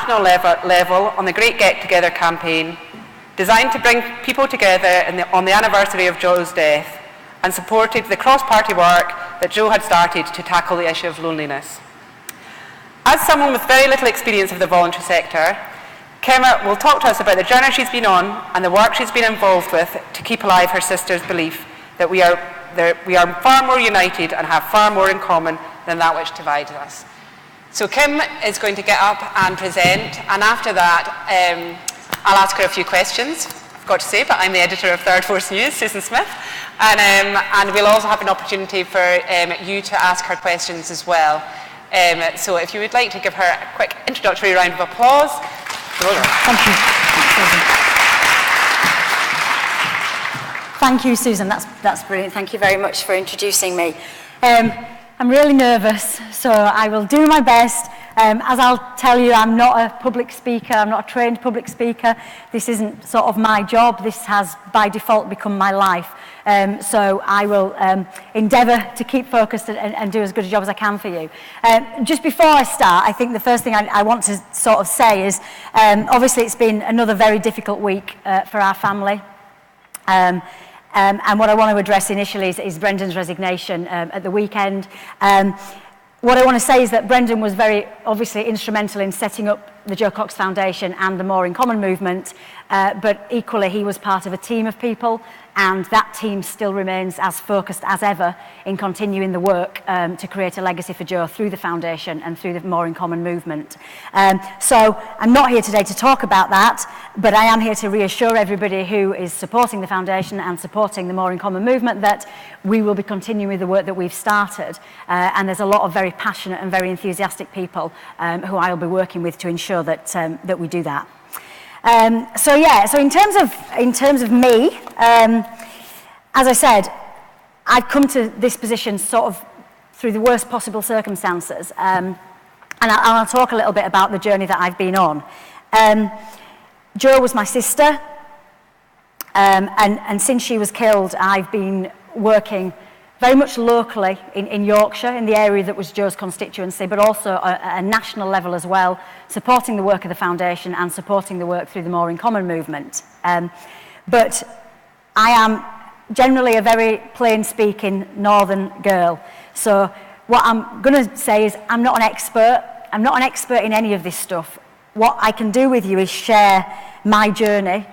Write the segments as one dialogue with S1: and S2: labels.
S1: national level on the Great Get Together campaign, designed to bring people together on the anniversary of Jo's death, and supported the cross-party work that Jo had started to tackle the issue of loneliness. As someone with very little experience of the voluntary sector, Kim will talk to us about the journey she's been on and the work she's been involved with to keep alive her sister's belief that we are far more united and have far more in common than that which divides us. So Kim is going to get up and present, and after that I'll ask her a few questions. I've got to say, but I'm the editor of Third Force News, Susan Smith, and we'll also have an opportunity for you to ask her questions as well. So if you would like to give her a quick introductory round of applause.
S2: Thank you. Thank you, Susan. That's brilliant. Thank you very much for introducing me. I'm really nervous, so I will do my best. As I'll tell you, I'm not a public speaker. I'm not a trained public speaker. This isn't sort of my job. This has, by default, become my life. So I will endeavour to keep focused and do as good a job as I can for you. Just before I start, I think the first thing I want to sort of say is, obviously it's been another very difficult week for our family. And what I want to address initially is Brendan's resignation at the weekend. What I want to say is that Brendan was very obviously instrumental in setting up the Jo Cox Foundation and the More in Common movement, but equally he was part of a team of people, and that team still remains as focused as ever in continuing the work to create a legacy for Jo through the foundation and through the More in Common movement. So I'm not here today to talk about that, but I am here to reassure everybody who is supporting the foundation and supporting the More in Common movement that we will be continuing with the work that we've started, and there's a lot of very passionate and very enthusiastic people who I will be working with to ensure that that we do that. So in terms of me, as I said, I've come to this position sort of through the worst possible circumstances, and I'll talk a little bit about the journey that I've been on. Jo was my sister, and since she was killed, I've been working very much locally in Yorkshire, in the area that was Jo's constituency, but also at a national level as well, supporting the work of the foundation and supporting the work through the More in Common movement. But I am generally a very plain-speaking northern girl. So what I'm going to say is I'm not an expert. I'm not an expert in any of this stuff. What I can do with you is share my journey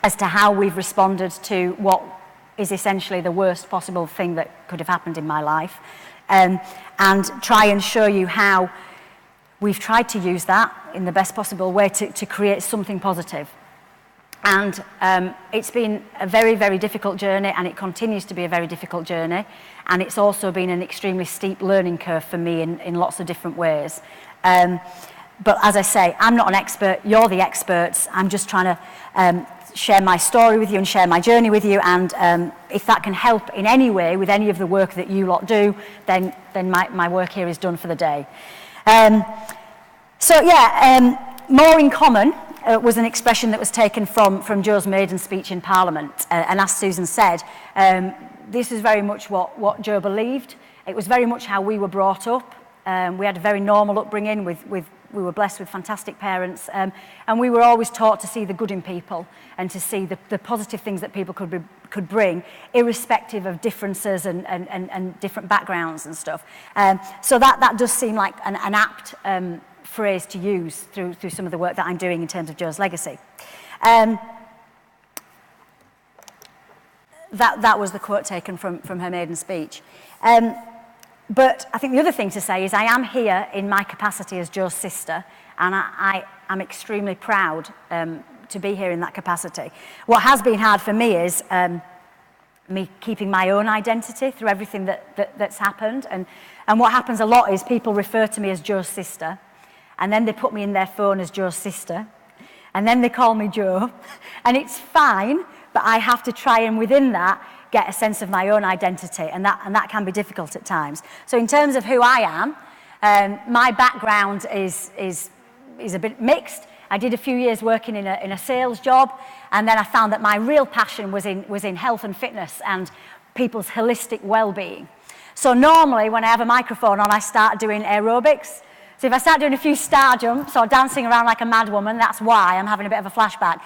S2: as to how we've responded to what is essentially the worst possible thing that could have happened in my life, and try and show you how we've tried to use that in the best possible way to create something positive. And it's been a very, very difficult journey, and it continues to be a very difficult journey, and it's also been an extremely steep learning curve for me in lots of different ways. But as I say, I'm not an expert, you're the experts. I'm just trying to share my story with you and share my journey with you, and if that can help in any way with any of the work that you lot do, then my work here is done for the day. More in Common was an expression that was taken from Jo's maiden speech in Parliament, and as Susan said, this is very much what Jo believed. It was very much how we were brought up. We had a very normal upbringing we were blessed with fantastic parents, and we were always taught to see the good in people and to see the positive things that people could bring, irrespective of differences and different backgrounds and stuff. So that does seem like an apt phrase to use through some of the work that I'm doing in terms of Jo's legacy. That was the quote taken from her maiden speech. But I think the other thing to say is I am here in my capacity as Jo's sister, and I am extremely proud to be here in that capacity. What has been hard for me is me keeping my own identity through everything that's happened. And what happens a lot is people refer to me as Jo's sister, and then they put me in their phone as Jo's sister, and then they call me Jo, and it's fine, but I have to try and within that get a sense of my own identity, and that can be difficult at times. So in terms of who I am, my background is a bit mixed. I did a few years working in a sales job, and then I found that my real passion was in health and fitness and people's holistic well-being. So normally when I have a microphone on, I start doing aerobics. So if I start doing a few star jumps or dancing around like a mad woman, that's why I'm having a bit of a flashback.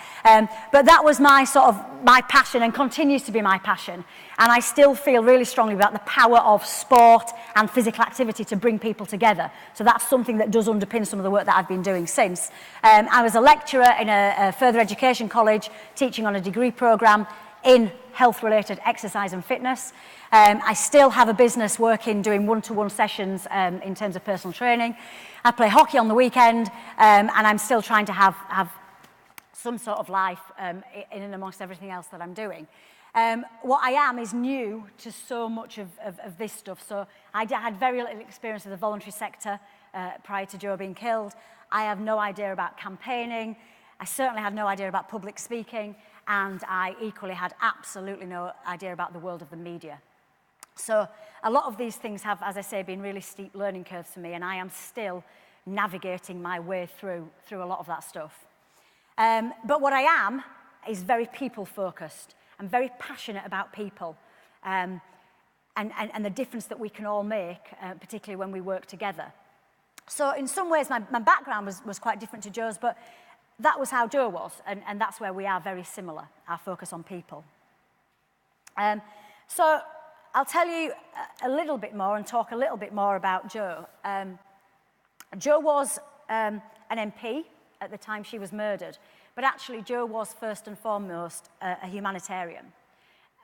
S2: But that was my passion and continues to be my passion. And I still feel really strongly about the power of sport and physical activity to bring people together. So that's something that does underpin some of the work that I've been doing since. I was a lecturer in a further education college, teaching on a degree programme in health-related exercise and fitness. I still have a business working, doing one-to-one sessions in terms of personal training. I play hockey on the weekend, and I'm still trying to have some sort of life in and amongst everything else that I'm doing. What I am is new to so much of this stuff. So I had very little experience of the voluntary sector prior to Jo being killed. I have no idea about campaigning. I certainly had no idea about public speaking, and I equally had absolutely no idea about the world of the media. So a lot of these things have, as I say, been really steep learning curves for me, and I am still navigating my way through a lot of that stuff. But what I am is very people-focused. I'm very passionate about people and the difference that we can all make, particularly when we work together. So in some ways, my background was quite different to Jo's, but that was how Jo was, and that's where we are very similar, our focus on people. So I'll tell you a little bit more and talk a little bit more about Jo. Jo was an MP at the time she was murdered, but actually Jo was first and foremost a humanitarian.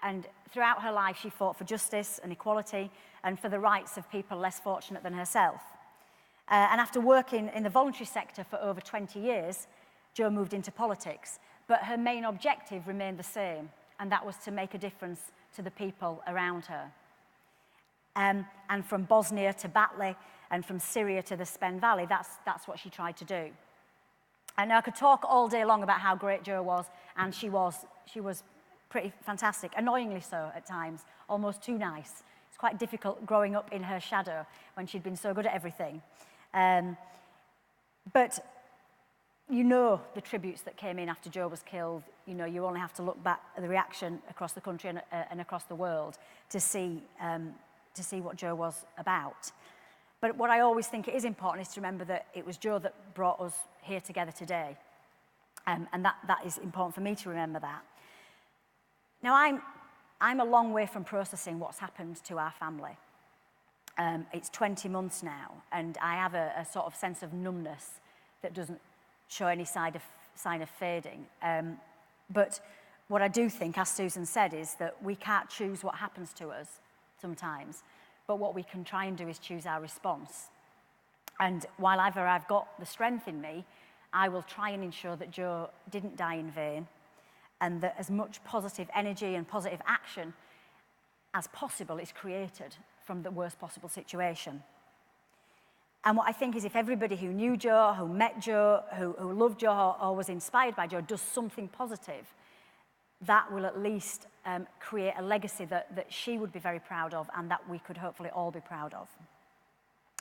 S2: And throughout her life, she fought for justice and equality and for the rights of people less fortunate than herself. And after working in the voluntary sector for over 20 years, Jo moved into politics, but her main objective remained the same, and that was to make a difference to the people around her. And from Bosnia to Batley, and from Syria to the Spen Valley, that's what she tried to do. And I could talk all day long about how great Jo was, and she was pretty fantastic, annoyingly so at times, almost too nice. It's quite difficult growing up in her shadow when she'd been so good at everything. But you know the tributes that came in after Jo was killed. You know, you only have to look back at the reaction across the country and across the world to see what Jo was about. But what I always think it is important is to remember that it was Jo that brought us here together today. And that is important for me to remember that. Now, I'm a long way from processing what's happened to our family. It's 20 months now, and I have a sort of sense of numbness that doesn't show any sign of fading. But what I do think, as Susan said, is that we can't choose what happens to us sometimes, but what we can try and do is choose our response. And while I've got the strength in me, I will try and ensure that Jo didn't die in vain, and that as much positive energy and positive action as possible is created from the worst possible situation. And what I think is if everybody who knew Jo, who met Jo, who loved Jo or was inspired by Jo does something positive, that will at least create a legacy that she would be very proud of and that we could hopefully all be proud of.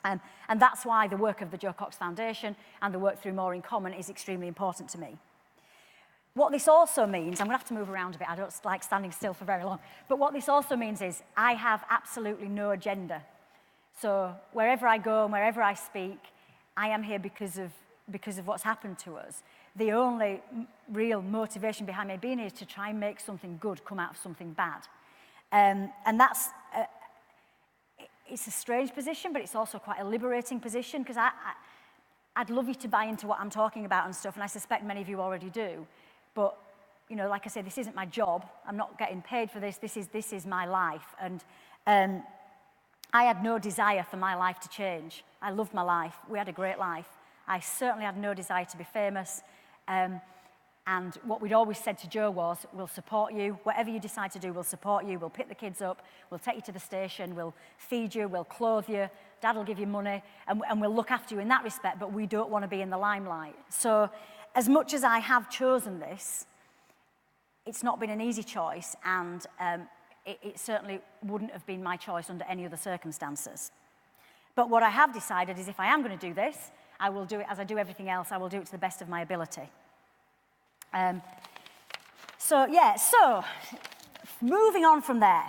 S2: And that's why the work of the Jo Cox Foundation and the work through More in Common is extremely important to me. What this also means, I'm going to have to move around a bit, I don't like standing still for very long, but what this also means is I have absolutely no agenda. So wherever I go and wherever I speak, I am here because of what's happened to us. The only real motivation behind me being here is to try and make something good come out of something bad. And that's, it's a strange position, but it's also quite a liberating position, because I'd love you to buy into what I'm talking about and stuff, and I suspect many of you already do. But, you know, like I say, this isn't my job. I'm not getting paid for this. This is my life. And I had no desire for my life to change. I loved my life. We had a great life. I certainly had no desire to be famous. And what we'd always said to Jo was, we'll support you. Whatever you decide to do, we'll support you. We'll pick the kids up. We'll take you to the station. We'll feed you. We'll clothe you. Dad will give you money. And we'll look after you in that respect, but we don't want to be in the limelight. So as much as I have chosen this, it's not been an easy choice, and it certainly wouldn't have been my choice under any other circumstances. But what I have decided is if I am going to do this, I will do it as I do everything else. I will do it to the best of my ability. So moving on from there.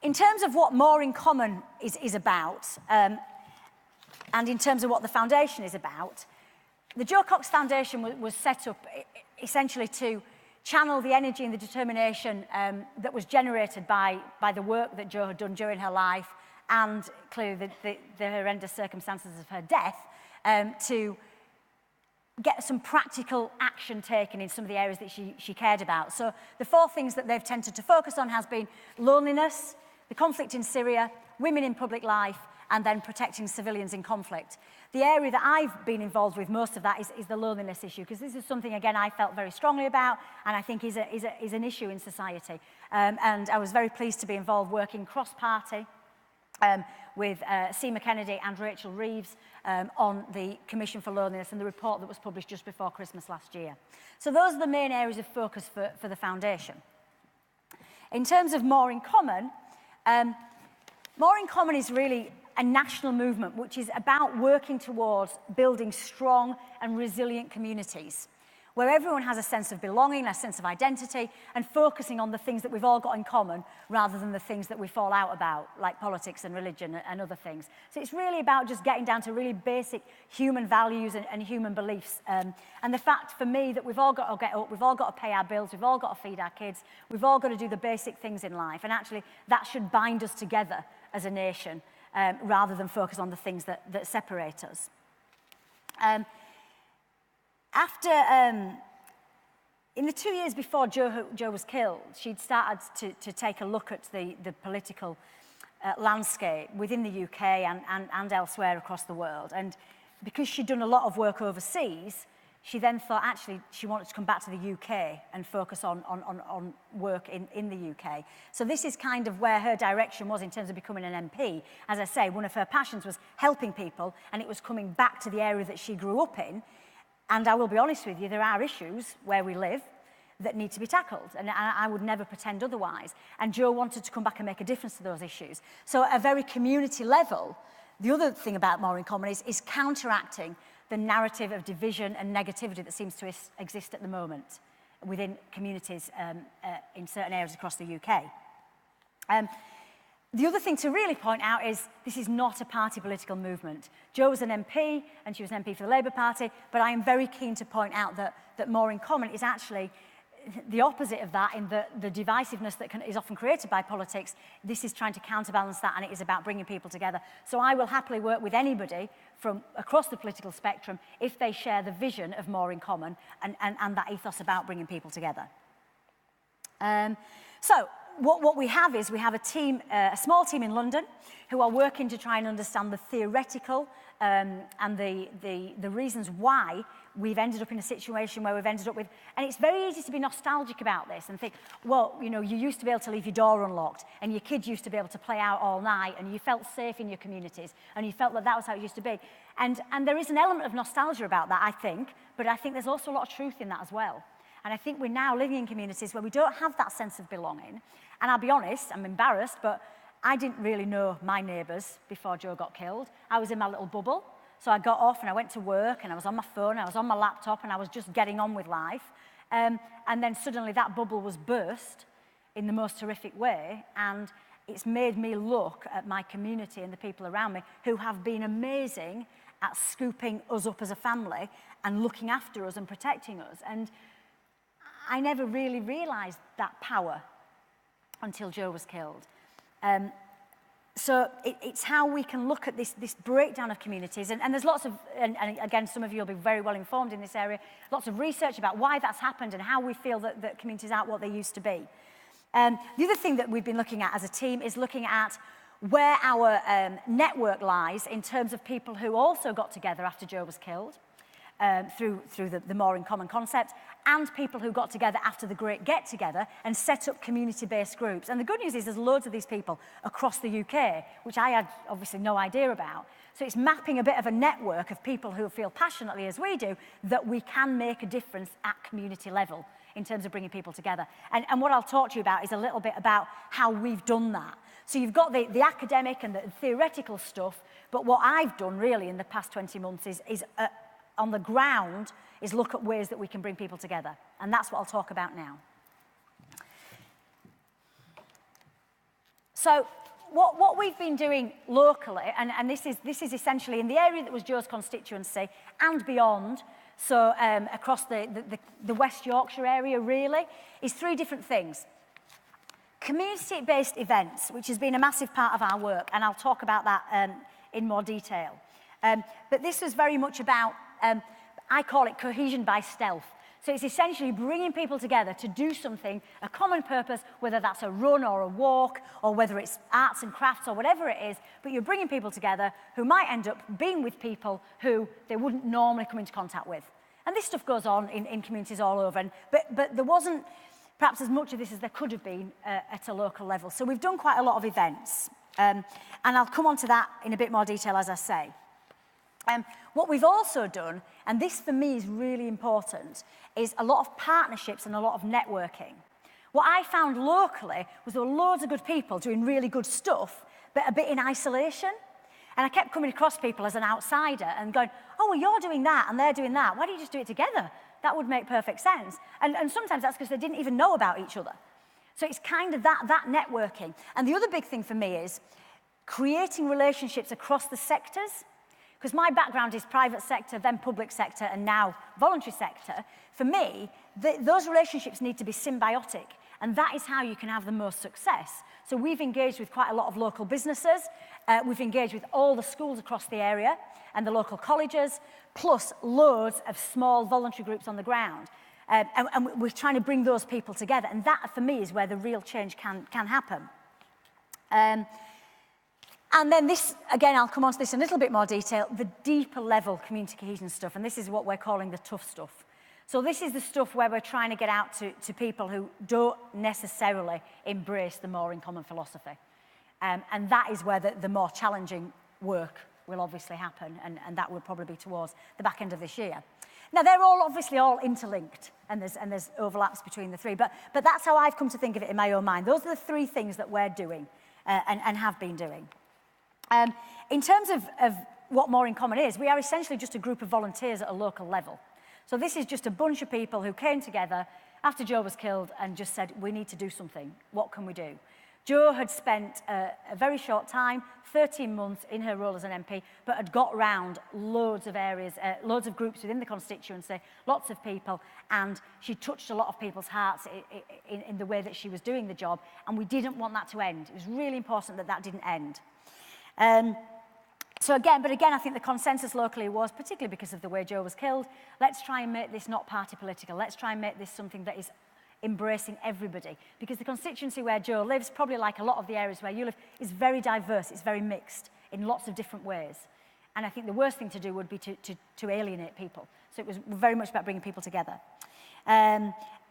S2: In terms of what More in Common is about, and in terms of what the foundation is about, the Jo Cox Foundation was set up essentially to channel the energy and the determination that was generated by the work that Jo had done during her life and clearly the horrendous circumstances of her death, to get some practical action taken in some of the areas that she cared about. So the 4 things that they've tended to focus on has been loneliness, the conflict in Syria, women in public life, and then protecting civilians in conflict. The area that I've been involved with most of that is the loneliness issue, because this is something, again, I felt very strongly about, and I think is an issue in society. And I was very pleased to be involved working cross-party with Seema Kennedy and Rachel Reeves on the Commission for Loneliness and the report that was published just before Christmas last year. So those are the main areas of focus for the foundation. In terms of More in Common, More in Common is really a national movement which is about working towards building strong and resilient communities where everyone has a sense of belonging, a sense of identity, and focusing on the things that we've all got in common rather than the things that we fall out about, like politics and religion and other things. So it's really about just getting down to really basic human values and human beliefs. And the fact for me that we've all got to get up, we've all got to pay our bills, we've all got to feed our kids, we've all got to do the basic things in life. And actually that should bind us together as a nation rather than focus on the things that separate us. In the 2 years before Jo was killed, she'd started to take a look at the political landscape within the UK and elsewhere across the world. And because she'd done a lot of work overseas, she then thought actually she wanted to come back to the UK and focus on work in the UK. So this is kind of where her direction was in terms of becoming an MP. As I say, one of her passions was helping people, and it was coming back to the area that she grew up in. And I will be honest with you, there are issues where we live that need to be tackled, and I would never pretend otherwise. And Jo wanted to come back and make a difference to those issues. So at a very community level, the other thing about More in Common is counteracting the narrative of division and negativity that seems to exist at the moment within communities in certain areas across the UK. The other thing to really point out is this is not a party political movement. Jo was an MP, and she was an MP for the Labour Party, but I am very keen to point out that More in Common is actually the opposite of that in the divisiveness that is often created by politics. This is trying to counterbalance that, and it is about bringing people together. So I will happily work with anybody from across the political spectrum if they share the vision of More in Common and that ethos about bringing people together. So what we have is we have a team, a small team in London who are working to try and understand the theoretical and the reasons why we've ended up in a situation where we've ended up with, and it's very easy to be nostalgic about this and think, well, you know, you used to be able to leave your door unlocked and your kids used to be able to play out all night and you felt safe in your communities and you felt that that was how it used to be. And there is an element of nostalgia about that, I think, but I think there's also a lot of truth in that as well. And I think we're now living in communities where we don't have that sense of belonging. And I'll be honest, I'm embarrassed, but I didn't really know my neighbours before Jo got killed. I was in my little bubble. So I got off and I went to work and I was on my phone, I was on my laptop and I was just getting on with life. And then suddenly that bubble was burst in the most horrific way. And it's made me look at my community and the people around me who have been amazing at scooping us up as a family and looking after us and protecting us. And I never really realised that power until Jo was killed. So it's how we can look at this breakdown of communities. And there's lots of, and again, some of you will be very well informed in this area, lots of research about why that's happened and how we feel that communities aren't what they used to be. The other thing that we've been looking at as a team is looking at where our network lies in terms of people who also got together after Jo was killed. Through the More in Common concept, and people who got together after the Great Get-Together and set up community-based groups. And the good news is there's loads of these people across the UK, which I had obviously no idea about. So it's mapping a bit of a network of people who feel passionately as we do that we can make a difference at community level in terms of bringing people together. And what I'll talk to you about is a little bit about how we've done that. So you've got the academic and the theoretical stuff, but what I've done really in the past 20 months is on the ground is look at ways that we can bring people together. And that's what I'll talk about now. So what we've been doing locally, and this is essentially in the area that was Jo's constituency and beyond, so across the West Yorkshire area really, is 3 different things. Community-based events, which has been a massive part of our work, and I'll talk about that in more detail. But this was very much about, I call it cohesion by stealth. So it's essentially bringing people together to do something, a common purpose, whether that's a run or a walk, or whether it's arts and crafts or whatever it is, but you're bringing people together who might end up being with people who they wouldn't normally come into contact with. And this stuff goes on in communities all over, but there wasn't perhaps as much of this as there could have been at a local level. So we've done quite a lot of events, and I'll come on to that in a bit more detail as I say. What we've also done, and this for me is really important, is a lot of partnerships and a lot of networking. What I found locally was there were loads of good people doing really good stuff, but a bit in isolation. And I kept coming across people as an outsider and going, oh, well, you're doing that and they're doing that. Why don't you just do it together? That would make perfect sense. And sometimes that's because they didn't even know about each other. So it's kind of that networking. And the other big thing for me is creating relationships across the sectors. Because my background is private sector, then public sector, and now voluntary sector. For me, those relationships need to be symbiotic, and that is how you can have the most success. So we've engaged with quite a lot of local businesses. We've engaged with all the schools across the area and the local colleges, plus loads of small voluntary groups on the ground. And we're trying to bring those people together, and that, for me, is where the real change can happen. And then this, again, I'll come on to this in a little bit more detail, the deeper level community cohesion stuff, and this is what we're calling the tough stuff. So this is the stuff where we're trying to get out to people who don't necessarily embrace the more in common philosophy. And that is where the more challenging work will obviously happen, and that will probably be towards the back end of this year. Now, they're obviously all interlinked, and there's overlaps between the 3, but that's how I've come to think of it in my own mind. Those are the 3 things that we're doing and have been doing. In terms of what More in Common is, we are essentially just a group of volunteers at a local level. So this is just a bunch of people who came together after Jo was killed and just said, we need to do something. What can we do? Jo had spent a very short time, 13 months in her role as an MP, but had got round loads of areas, loads of groups within the constituency, lots of people, and she touched a lot of people's hearts in the way that she was doing the job, and we didn't want that to end. It was really important that that didn't end. So again, I think the consensus locally was, particularly because of the way Jo was killed, let's try and make this not party political. Let's try and make this something that is embracing everybody. Because the constituency where Jo lives, probably like a lot of the areas where you live, is very diverse, it's very mixed in lots of different ways. And I think the worst thing to do would be to alienate people. So it was very much about bringing people together.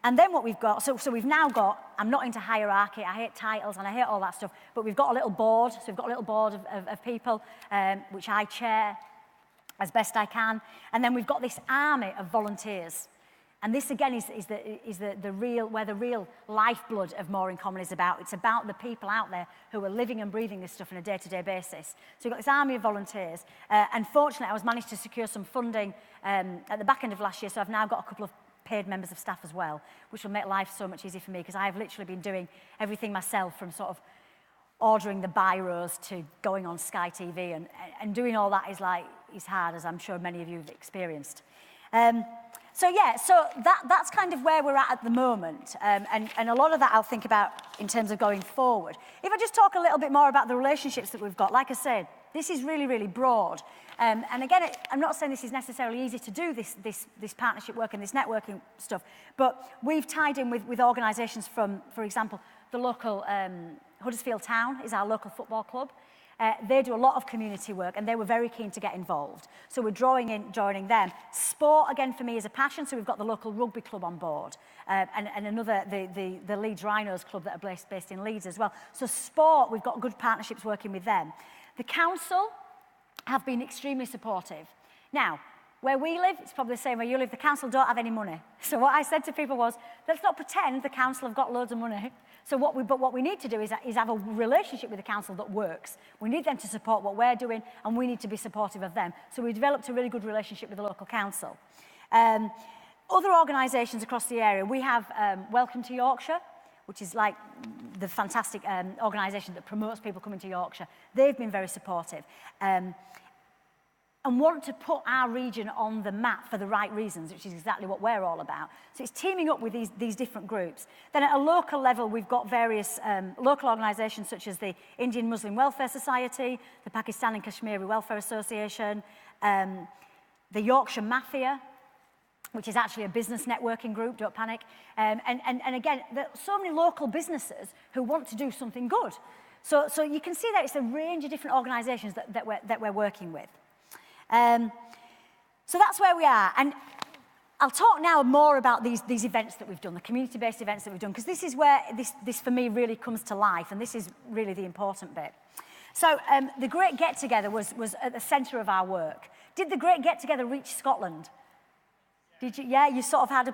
S2: And then what we've got, so we've now got, I'm not into hierarchy, I hate titles and I hate all that stuff, but we've got a little board, so we've got a little board of people, which I chair as best I can, and then we've got this army of volunteers. And this again is the real, where the real lifeblood of More in Common is about. It's about the people out there who are living and breathing this stuff on a day-to-day basis. So we've got this army of volunteers. And fortunately, I was managed to secure some funding at the back end of last year, so I've now got a couple of paid members of staff as well, which will make life so much easier for me, because I've literally been doing everything myself, from sort of ordering the biros to going on Sky TV, and doing all that is hard, as I'm sure many of you have experienced. So that's kind of where we're at the moment, and a lot of that I'll think about in terms of going forward. If I just talk a little bit more about the relationships that we've got, like I said, this is really, really broad. And again, I'm not saying this is necessarily easy to do, this partnership work and this networking stuff, but we've tied in with organisations from, for example, the local Huddersfield Town is our local football club. They do a lot of community work, and they were very keen to get involved. So we're joining them. Sport, again, for me, is a passion, so we've got the local rugby club on board, and another, the Leeds Rhinos club that are based in Leeds as well. So sport, we've got good partnerships working with them. The council have been extremely supportive. Now, where we live, it's probably the same where you live, the council don't have any money. So what I said to people was, let's not pretend the council have got loads of money. So what we need to do is have a relationship with the council that works. We need them to support what we're doing, and we need to be supportive of them. So we developed a really good relationship with the local council. Other organisations across the area, we have Welcome to Yorkshire, which is like the fantastic organisation that promotes people coming to Yorkshire. They've been very supportive. And want to put our region on the map for the right reasons, which is exactly what we're all about. So it's teaming up with these different groups. Then at a local level, we've got various local organisations such as the Indian Muslim Welfare Society, the Pakistani and Kashmiri Welfare Association, the Yorkshire Mafia, which is actually a business networking group, don't panic. And again, there are so many local businesses who want to do something good. So you can see that it's a range of different organisations that we're working with. So that's where we are. And I'll talk now more about these events that we've done, the community-based events that we've done, because this is where this for me really comes to life, and this is really the important bit. So the Great Get-Together was at the centre of our work. Did the Great Get-Together reach Scotland? Did you? Yeah, you sort of had a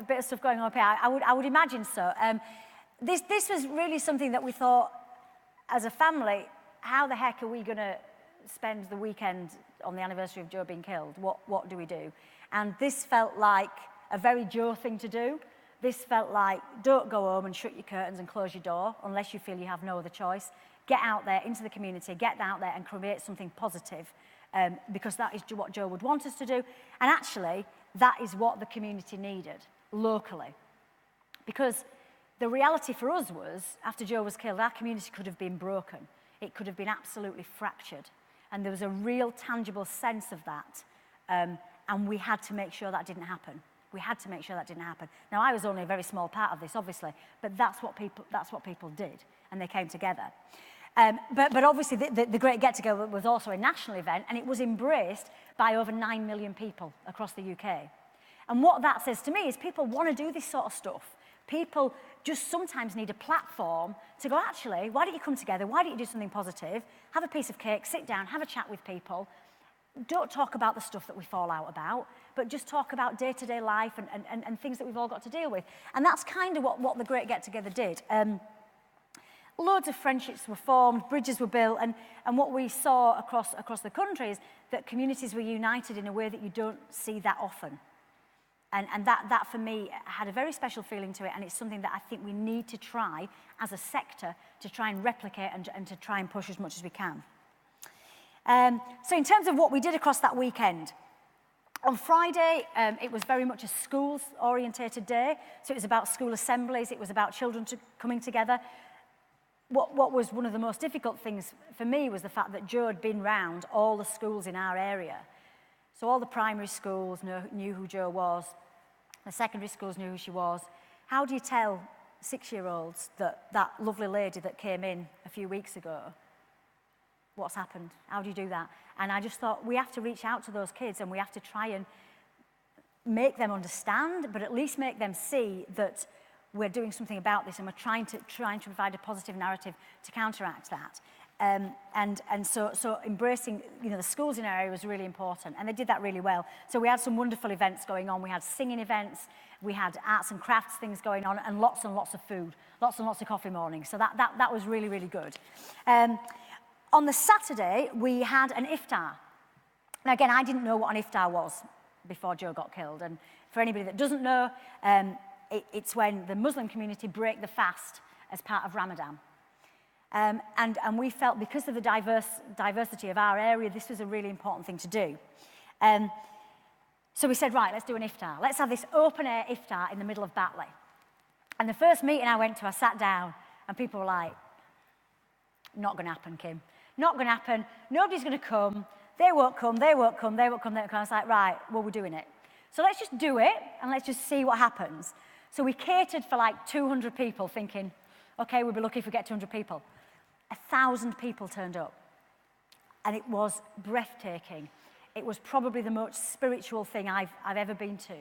S2: bit of stuff going on up here. I would imagine so. This was really something that we thought, as a family, how the heck are we going to spend the weekend on the anniversary of Jo being killed? What do we do? And this felt like a very Jo thing to do. This felt like, don't go home and shut your curtains and close your door unless you feel you have no other choice. Get out there into the community, get out there and create something positive, because that is what Jo would want us to do. And actually, that is what the community needed locally. Because the reality for us was, after Jo was killed, our community could have been broken. It could have been absolutely fractured. And there was a real tangible sense of that. And we had to make sure that didn't happen. We had to make sure that didn't happen. Now, I was only a very small part of this, obviously, but that's what people did, and they came together. But obviously, the Great Get-Together was also a national event, and it was embraced by over 9 million people across the UK. And what that says to me is people want to do this sort of stuff. People just sometimes need a platform to go, actually, why don't you come together? Why don't you do something positive? Have a piece of cake, sit down, have a chat with people. Don't talk about the stuff that we fall out about, but just talk about day-to-day life and things that we've all got to deal with. And that's kind of what the Great Get-Together did. Loads of friendships were formed, bridges were built, and what we saw across the country is that communities were united in a way that you don't see that often. And that, for me, had a very special feeling to it, and it's something that I think we need to try, as a sector, to try and replicate and to try and push as much as we can. So in terms of what we did across that weekend, on Friday, it was very much a schools-orientated day, so it was about school assemblies, it was about children coming together. What was one of the most difficult things for me was the fact that Jo had been round all the schools in our area. So all the primary schools knew who Jo was, the secondary schools knew who she was. How do you tell 6-year-olds that lovely lady that came in a few weeks ago, what's happened? How do you do that? And I just thought, we have to reach out to those kids and we have to try and make them understand, but at least make them see that we're doing something about this and we're trying to provide a positive narrative to counteract that. So embracing, the schools in our area was really important, and they did that really well. So we had some wonderful events going on. We had singing events, we had arts and crafts things going on, and lots of food, lots and lots of coffee mornings. So that was really, really good. On the Saturday, we had an iftar. Now, again, I didn't know what an iftar was before Jo got killed. And for anybody that doesn't know, it's when the Muslim community break the fast as part of Ramadan. And we felt, because of the diversity of our area, this was a really important thing to do. So we said, right, let's do an iftar. Let's have this open-air iftar in the middle of Batley. And the first meeting I went to, I sat down, and people were like, not going to happen, Kim. Not going to happen. Nobody's going to come. They won't come. They won't come. They won't come. They won't come. I was like, right, well, we're doing it. So let's just do it, and let's just see what happens. So we catered for like 200 people, thinking, okay, we'll be lucky if we get 200 people. 1,000 people turned up, and it was breathtaking. It was probably the most spiritual thing I've ever been to.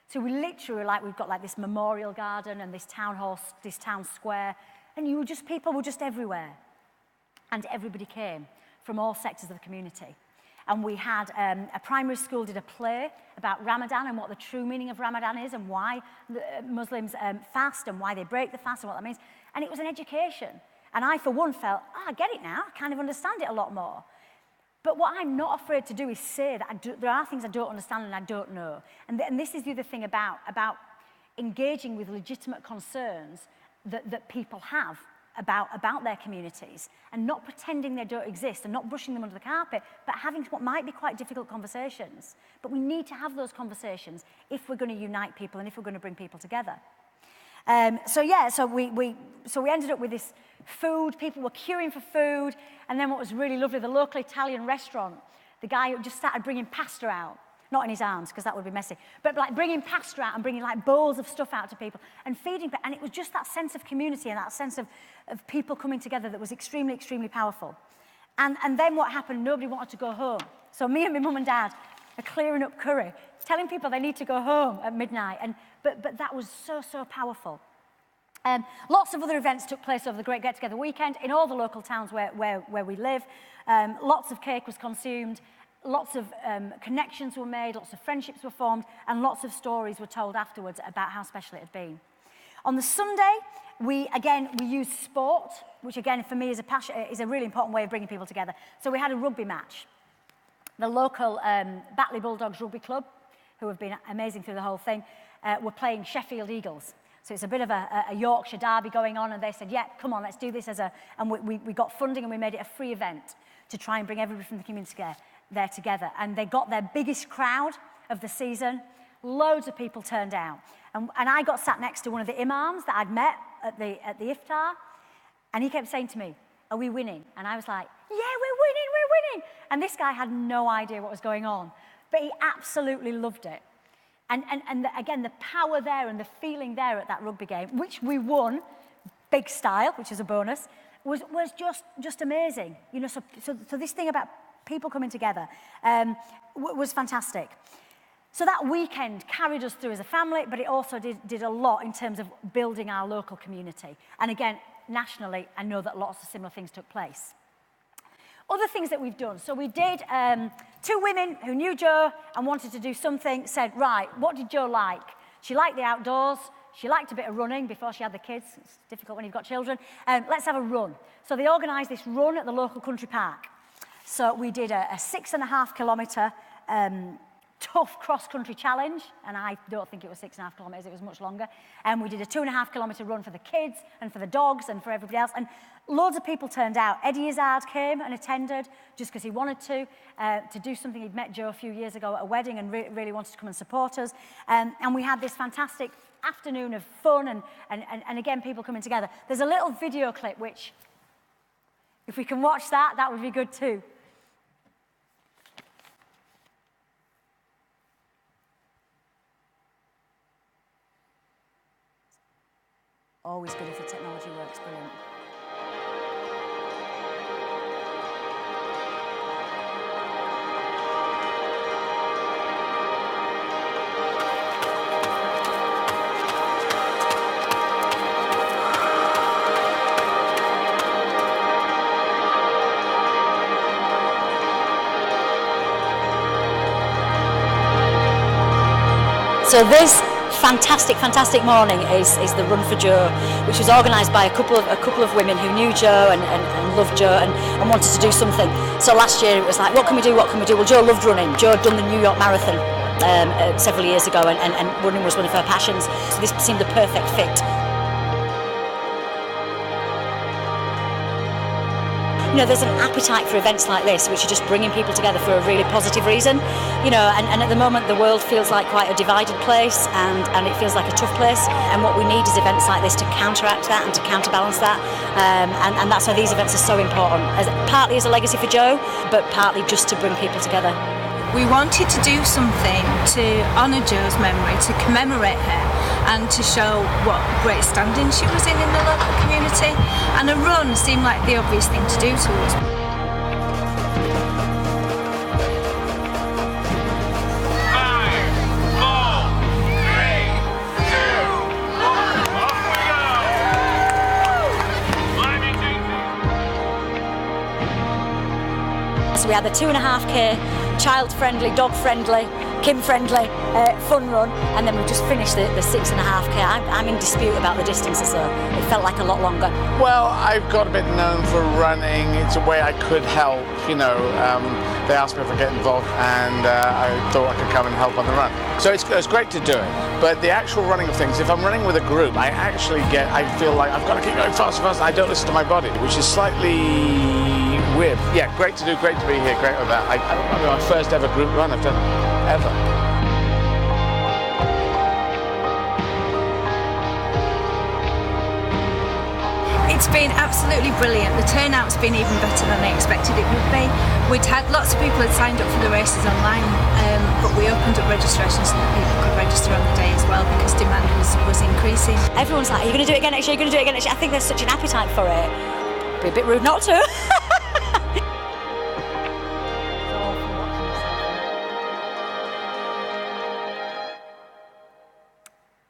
S2: So we literally, we've got this memorial garden and this town hall, this town square, and people were just everywhere. And everybody came from all sectors of the community. And we had a primary school did a play about Ramadan and what the true meaning of Ramadan is and why the Muslims fast and why they break the fast and what that means. And it was an education. And I, for one, felt, I get it now. I kind of understand it a lot more. But what I'm not afraid to do is say that there are things I don't understand and I don't know. And this is the other thing about engaging with legitimate concerns that people have about their communities, and not pretending they don't exist and not brushing them under the carpet, but having what might be quite difficult conversations. But we need to have those conversations if we're going to unite people and if we're going to bring people together. So we ended up with this food. People were queuing for food, and then what was really lovely, the local Italian restaurant, the guy who just started bringing pasta out. Not in his arms, because that would be messy. But like bringing pasta out and bringing like bowls of stuff out to people and feeding. And it was just that sense of community and that sense of people coming together that was extremely, extremely powerful. And then what happened, nobody wanted to go home. So me and my mum and dad are clearing up curry, telling people they need to go home at midnight. But that was so, so powerful. Lots of other events took place over the Great Get Together weekend in all the local towns where we live. Lots of cake was consumed. Lots of connections were made, lots of friendships were formed, and lots of stories were told afterwards about how special it had been. On the Sunday, we used sport, which again for me is a really important way of bringing people together. So we had a rugby match. The local Batley Bulldogs Rugby Club, who have been amazing through the whole thing, were playing Sheffield Eagles. So it's a bit of a Yorkshire derby going on, and they said, yeah, come on, let's do this and we got funding and we made it a free event to try and bring everybody from the community there together. And they got their biggest crowd of the season. Loads of people turned out. And I got sat next to one of the imams that I'd met at the iftar, and he kept saying to me, are we winning? And I was like, yeah, we're winning. And this guy had no idea what was going on, but he absolutely loved it. And again, the power there and the feeling there at that rugby game, which we won, big style, which is a bonus, was just amazing. You know, so this thing about people coming together was fantastic. So that weekend carried us through as a family, but it also did a lot in terms of building our local community. And again, nationally, I know that lots of similar things took place. Other things that we've done. So we did, 2 women who knew Jo and wanted to do something said, right, what did Jo like? She liked the outdoors. She liked a bit of running before she had the kids. It's difficult when you've got children. Let's have a run. So they organised this run at the local country park. So we did a 6.5 kilometre tough cross-country challenge, and I don't think it was 6.5 kilometres, it was much longer. And we did a 2.5 kilometre run for the kids and for the dogs and for everybody else. And loads of people turned out. Eddie Izzard came and attended just because he wanted to do something. He'd met Jo a few years ago at a wedding and really wanted to come and support us. And we had this fantastic afternoon of fun and again, people coming together. There's a little video clip which, if we can watch that would be good too. Always good if the technology works, brilliant. So this fantastic morning is the Run for Jo, which was organised by a couple of women who knew Jo and loved Jo and wanted to do something. So last year it was like, what can we do? Well, Jo loved running. Jo had done the New York Marathon several years ago, and running was one of her passions. So this seemed the perfect fit. You know, there's an appetite for events like this, which are just bringing people together for a really positive reason. You know, and at the moment the world feels like quite a divided place, and it feels like a tough place. And what we need is events like this to counteract that and to counterbalance that. And that's why these events are so important, partly as a legacy for Jo, but partly just to bring people together.
S3: We wanted to do something to honour Jo's memory, to commemorate her, and to show what great standing she was in the local community. And a run seemed like the obvious thing to do to us.
S4: 5, 4, 3, 2, 1, off we go!
S2: So we had the 2.5k child-friendly, dog-friendly, Kim-friendly fun run, and then we just finished the 6.5k. I'm in dispute about the distances, so it felt like a lot longer.
S5: Well, I've got a bit known for running. It's a way I could help, you know. they asked me if I get involved, and I thought I could come and help on the run. So it's great to do it, but the actual running of things, if I'm running with a group, I feel like I've got to keep going faster, faster. I don't listen to my body, which is slightly weird. Yeah, great to do, great to be here, great with that. I mean, my first ever group run I've done ever.
S3: It's been absolutely brilliant. The turnout's been even better than I expected it would be. We'd had lots of people had signed up for the races online, but we opened up registration so that people could register on the day as well because demand was increasing.
S2: Everyone's like, are you going to do it again next year? Are you going to do it again next year? I think there's such an appetite for it. It'd be a bit rude not to.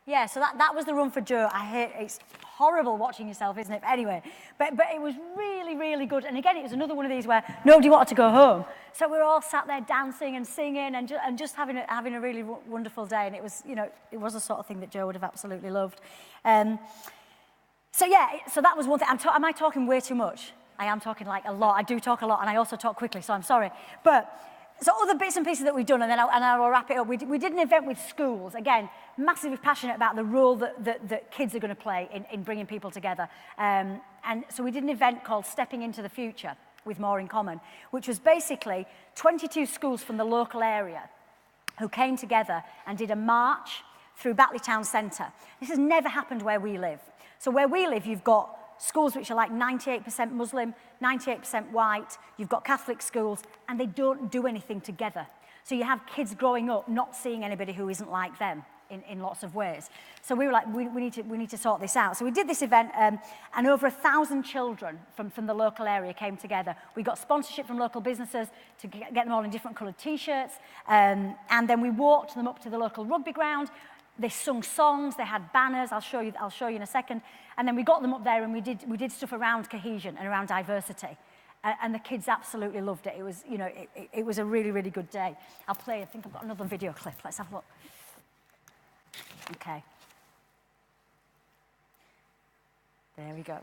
S2: Yeah, so that was the run for Jo. It's horrible watching yourself, isn't it? But anyway, but it was really, really good. And again, it was another one of these where nobody wanted to go home. So we were all sat there dancing and singing and just having a really wonderful day. And it was, it was the sort of thing that Jo would have absolutely loved. So that was one thing. Am I talking way too much? I am talking like a lot. I do talk a lot and I also talk quickly, so I'm sorry. So other bits and pieces that we've done, and then I will wrap it up. We did an event with schools. Again, massively passionate about the role that kids are going to play in bringing people together. And so we did an event called Stepping into the Future with More in Common, which was basically 22 schools from the local area who came together and did a march through Batley Town Centre. This has never happened where we live. So where we live, you've got schools which are like 98% Muslim, 98% white, you've got Catholic schools, and they don't do anything together. So you have kids growing up not seeing anybody who isn't like them in lots of ways. So we were like, we need to sort this out. So we did this event, and over 1,000 children from the local area came together. We got sponsorship from local businesses to get them all in different coloured T-shirts, and then we walked them up to the local rugby ground. They sung songs, they had banners, I'll show you in a second. And then we got them up there and we did stuff around cohesion and around diversity. And the kids absolutely loved it. It was, it was a really, really good day. I think I've got another video clip. Let's have a look. Okay. There we go.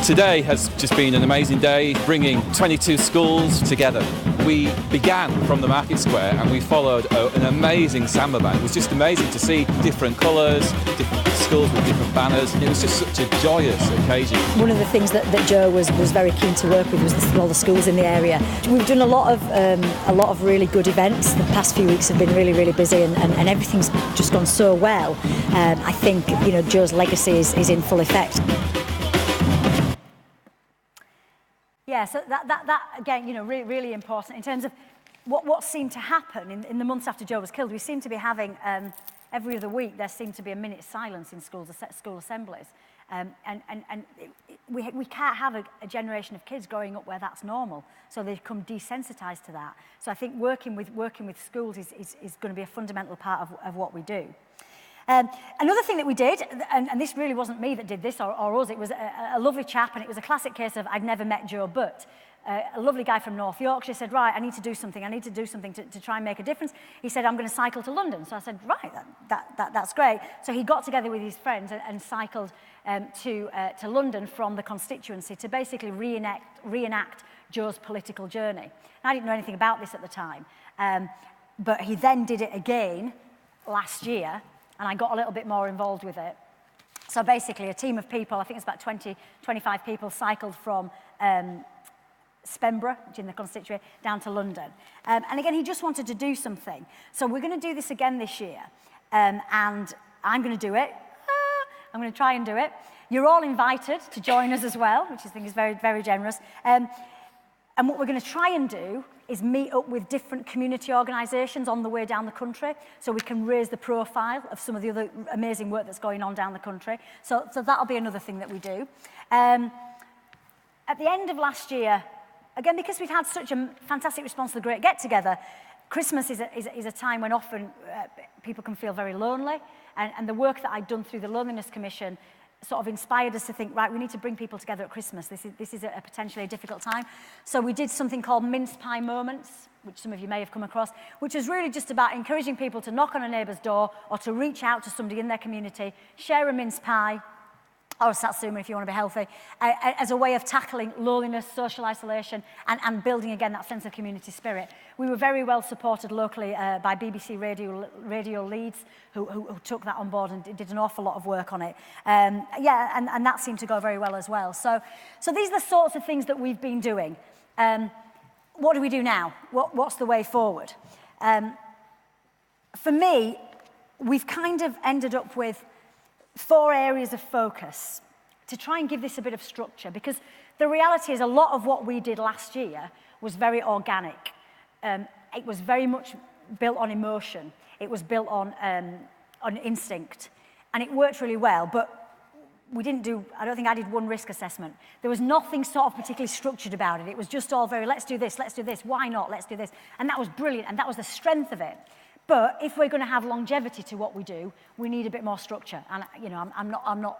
S6: Today has just been an amazing day, bringing 22 schools together. We began from the market square and we followed an amazing samba band. It was just amazing to see different colours, different schools with different banners. It was just such a joyous occasion.
S2: One of the things that Jo was very keen to work with was all the schools in the area. We've done a lot of really good events. The past few weeks have been really, really busy and everything's just gone so well. I think, Jo's legacy is in full effect. Yeah, so that again, really important in terms of what seemed to happen in the months after Jo was killed. We seemed to be having every other week there seemed to be a minute's silence in school assemblies, and we can't have a generation of kids growing up where that's normal. So they become desensitised to that. So I think working with schools is going to be a fundamental part of what we do. Another thing that we did, and this really wasn't me that did this or us, it was a lovely chap, and it was a classic case of I'd never met Jo, but a lovely guy from North Yorkshire said, right, I need to do something to try and make a difference. He said, I'm going to cycle to London. So I said, right, that's great. So he got together with his friends and cycled to London from the constituency to basically reenact Jo's political journey. And I didn't know anything about this at the time, but he then did it again last year, and I got a little bit more involved with it. So basically a team of people, I think it's about 20, 25 people, cycled from Spenborough, which is in the constituency, down to London. And again, he just wanted to do something. So we're going to do this again this year, and I'm going to do it. I'm going to try and do it. You're all invited to join us as well, which I think is very, very generous. And what we're going to try and do is meet up with different community organisations on the way down the country so we can raise the profile of some of the other amazing work that's going on down the country. So that'll be another thing that we do. At the end of last year, again, because we've had such a fantastic response to the Great Get Together, Christmas is a time when often people can feel very lonely, and the work that I'd done through the Loneliness Commission sort of inspired us to think, right, we need to bring people together at Christmas. This is a potentially difficult time. So we did something called Mince Pie Moments, which some of you may have come across, which is really just about encouraging people to knock on a neighbour's door or to reach out to somebody in their community, share a mince pie, or Satsuma if you want to be healthy, as a way of tackling loneliness, social isolation, and building again that sense of community spirit. We were very well supported locally by BBC Radio Leeds, who took that on board and did an awful lot of work on it. And that seemed to go very well as well. So these are the sorts of things that we've been doing. What do we do now? What's the way forward? For me, we've kind of ended up with 4 areas of focus to try and give this a bit of structure, because the reality is a lot of what we did last year was very organic. It was very much built on emotion. It was built on instinct, and it worked really well, but I don't think I did one risk assessment. There was nothing sort of particularly structured about it. It was just all very, let's do this, why not, let's do this. And that was brilliant, and that was the strength of it. But if we're going to have longevity to what we do, we need a bit more structure. And I'm not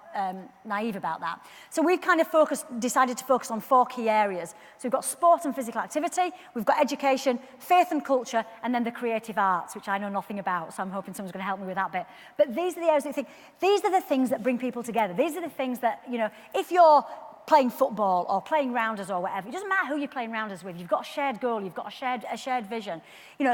S2: naive about that. So we've kind of decided to focus on 4 key areas. So we've got sport and physical activity, we've got education, faith and culture, and then the creative arts, which I know nothing about. So I'm hoping someone's going to help me with that bit. But these are the areas that I think, these are the things that bring people together. These are the things that, if you're playing football or playing rounders or whatever, it doesn't matter who you're playing rounders with. You've got a shared goal, you've got a shared vision.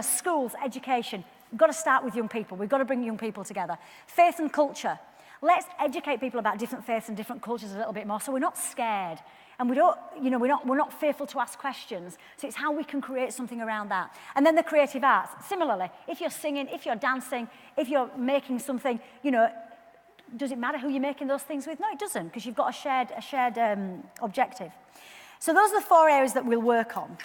S2: Schools, education. We've got to start with young people. We've got to bring young people together. Faith and culture. Let's educate people about different faiths and different cultures a little bit more, so we're not scared. And we're not fearful to ask questions. So it's how we can create something around that. And then the creative arts. Similarly, if you're singing, if you're dancing, if you're making something, does it matter who you're making those things with? No, it doesn't, because you've got a shared objective. So those are the 4 areas that we'll work on.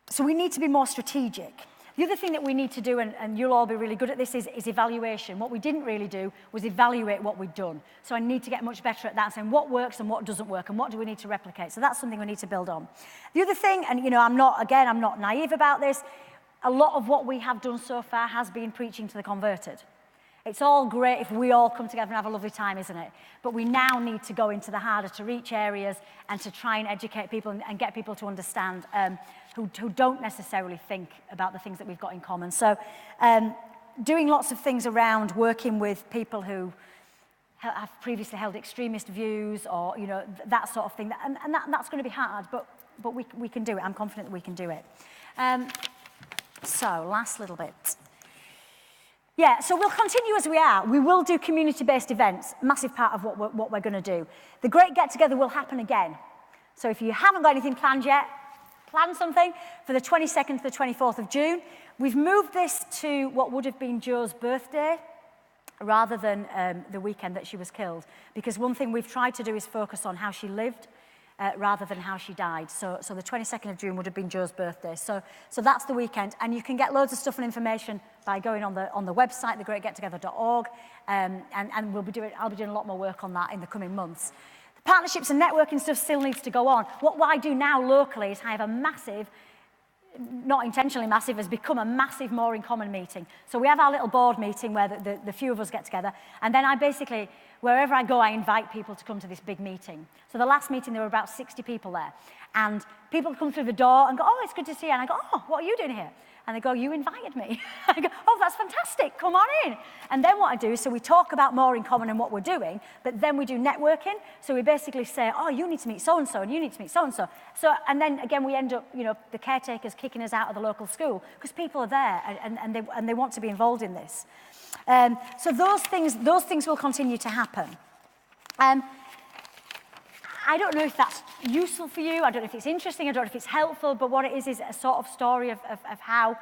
S2: So we need to be more strategic. The other thing that we need to do, and you'll all be really good at this, is evaluation. What we didn't really do was evaluate what we'd done. So I need to get much better at that, saying what works and what doesn't work, and what do we need to replicate. So that's something we need to build on. The other thing, and I'm not naive about this, a lot of what we have done so far has been preaching to the converted. It's all great if we all come together and have a lovely time, isn't it? But we now need to go into the harder to reach areas and to try and educate people and get people to understand who don't necessarily think about the things that we've got in common. So doing lots of things around working with people who have previously held extremist views or, that sort of thing. And that's going to be hard, but we can do it. I'm confident that we can do it. So last little bit. Yeah, so we'll continue as we are. We will do community-based events, massive part of what we're going to do. The Great Get-Together will happen again. So if you haven't got anything planned yet, plan something for the 22nd to the 24th of June. We've moved this to what would have been Jo's birthday rather than the weekend that she was killed, because one thing we've tried to do is focus on how she lived rather than how she died. So the 22nd of June would have been Jo's birthday. So that's the weekend, and you can get loads of stuff and information by going on the website, thegreatgettogether.org, and I'll be doing a lot more work on that in the coming months. The partnerships and networking stuff still needs to go on. What I do now locally is I have a massive, not intentionally massive, has become a massive More in Common meeting. So we have our little board meeting where the few of us get together, and then I basically, wherever I go, I invite people to come to this big meeting. So the last meeting, there were about 60 people there, and people come through the door and go, oh, it's good to see you, and I go, oh, what are you doing here? And they go, you invited me. I go, oh, that's fantastic, come on in. And then what I do is, so we talk about More in Common and what we're doing, but then we do networking. So we basically say, oh, you need to meet so-and-so, and you need to meet so-and-so. And then again, we end up, the caretakers kicking us out of the local school, because people are there, and they want to be involved in this. So those things will continue to happen. I don't know if that's useful for you. I don't know if it's interesting. I don't know if it's helpful. But what it is a sort of story of how